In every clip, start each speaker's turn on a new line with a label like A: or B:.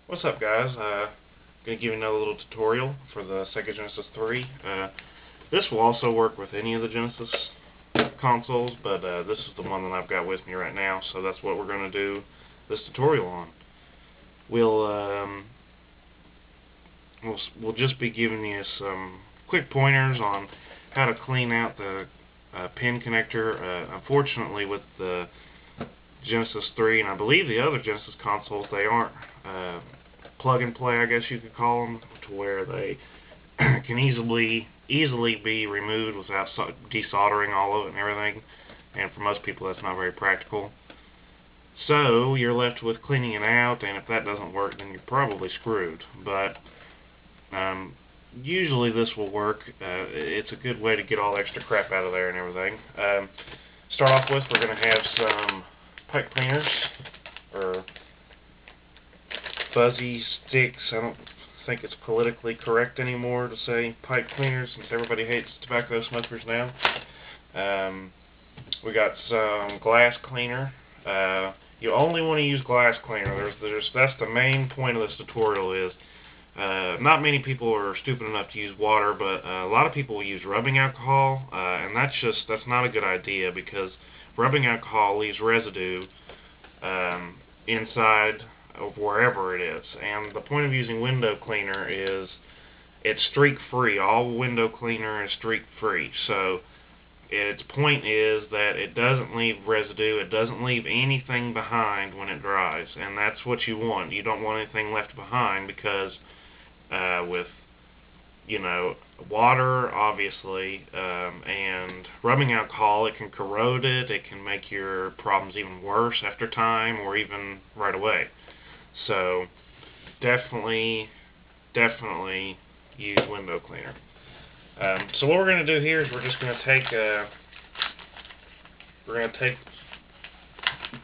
A: What's up, guys? Gonna give you another little tutorial for the Sega Genesis 3. This will also work with any of the Genesis consoles, but this is the one that I've got with me right now, so that's what we're gonna do this tutorial on. We'll just be giving you some quick pointers on how to clean out the pin connector. Unfortunately, with the Genesis 3 and I believe the other Genesis consoles, they aren't plug and play, I guess you could call them, to where they can easily be removed without desoldering all of it and everything. And for most people, that's not very practical. So you're left with cleaning it out, and if that doesn't work, then you're probably screwed. But usually this will work. It's a good way to get all extra crap out of there and everything. Start off with, we're going to have some pipe cleaners, or fuzzy sticks. I don't think it's politically correct anymore to say pipe cleaners, since everybody hates tobacco smokers now. We got some glass cleaner. You only want to use glass cleaner. That's the main point of this tutorial. Is not many people are stupid enough to use water, but a lot of people will use rubbing alcohol, and that's not a good idea, because rubbing alcohol leaves residue inside of wherever it is. And the point of using window cleaner is it's streak free. All window cleaner is streak free. So its point is that it doesn't leave residue, it doesn't leave anything behind when it dries, and that's what you want. You don't want anything left behind, because with, you know, water, obviously, and rubbing alcohol, it can corrode it, it can make your problems even worse after time, or even right away. So definitely use window cleaner. So what we're going to do here is we're just going to take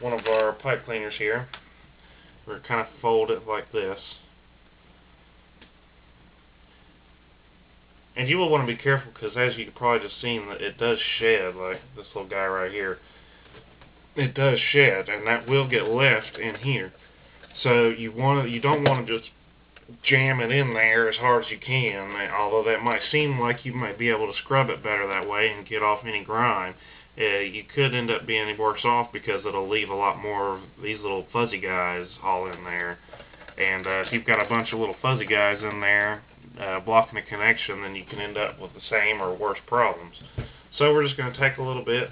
A: one of our pipe cleaners here. We're going to kind of fold it like this. And you will want to be careful, because as you've probably just seen, that it does shed, like this little guy right here. It does shed, and that will get left in here. So you don't want to just jam it in there as hard as you can, although that might seem like you might be able to scrub it better that way and get off any grime. You could end up being worse off, because it'll leave a lot more of these little fuzzy guys all in there. And if you've got a bunch of little fuzzy guys in there blocking the connection, then you can end up with the same or worse problems. So we're just going to take a little bit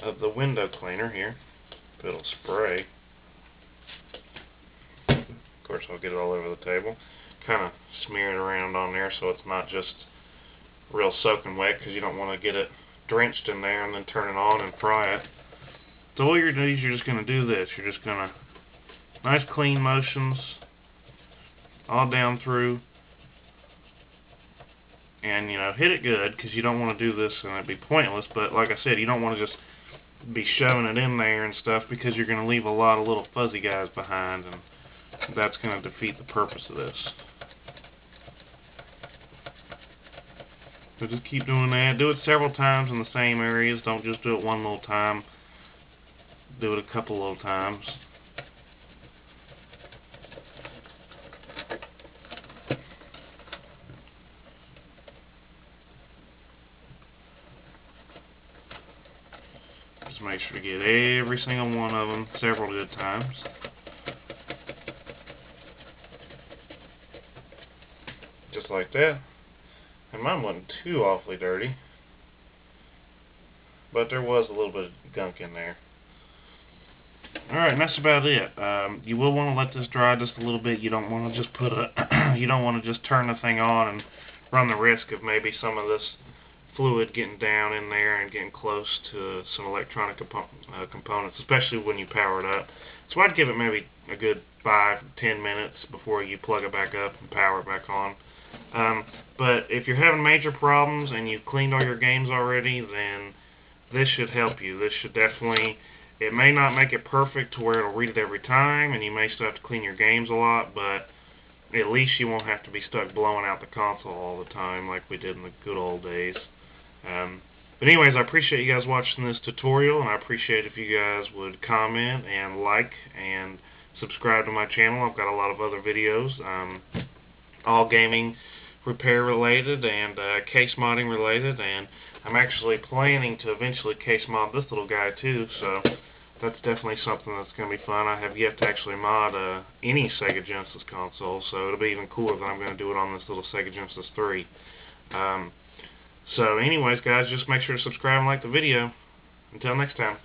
A: of the window cleaner here, it'll spray. Of course, I'll get it all over the table. Kind of smear it around on there so it's not just real soaking wet, because you don't want to get it drenched in there and then turn it on and fry it. So all you're doing is you're just going to do this. You're just going to nice clean motions all down through, and hit it good, because you don't want to do this and it'd be pointless. But like I said, you don't want to just be shoving it in there and stuff, because you're going to leave a lot of little fuzzy guys behind, and that's going to defeat the purpose of this. So just keep doing that. Do it several times in the same areas. Don't just do it one little time. Do it a couple little times. Just make sure to get every single one of them several good times. Just like that. And mine wasn't too awfully dirty, but there was a little bit of gunk in there. Alright, and that's about it. You will want to let this dry just a little bit. You don't want to just you don't want to just turn the thing on and run the risk of maybe some of this fluid getting down in there and getting close to some electronic components, especially when you power it up. So I'd give it maybe a good 5-10 minutes before you plug it back up and power it back on. But if you're having major problems and you've cleaned all your games already, then this should help you. This should definitely, it may not make it perfect to where it'll read it every time, and you may still have to clean your games a lot, but at least you won't have to be stuck blowing out the console all the time like we did in the good old days. But anyways, I appreciate you guys watching this tutorial, and I appreciate if you guys would comment and like and subscribe to my channel. I've got a lot of other videos, all gaming repair related and case modding related, and I'm actually planning to eventually case mod this little guy too, so that's definitely something that's going to be fun. I have yet to actually mod any Sega Genesis console, so it'll be even cooler that I'm going to do it on this little Sega Genesis 3. So anyways, guys, just make sure to subscribe and like the video. Until next time.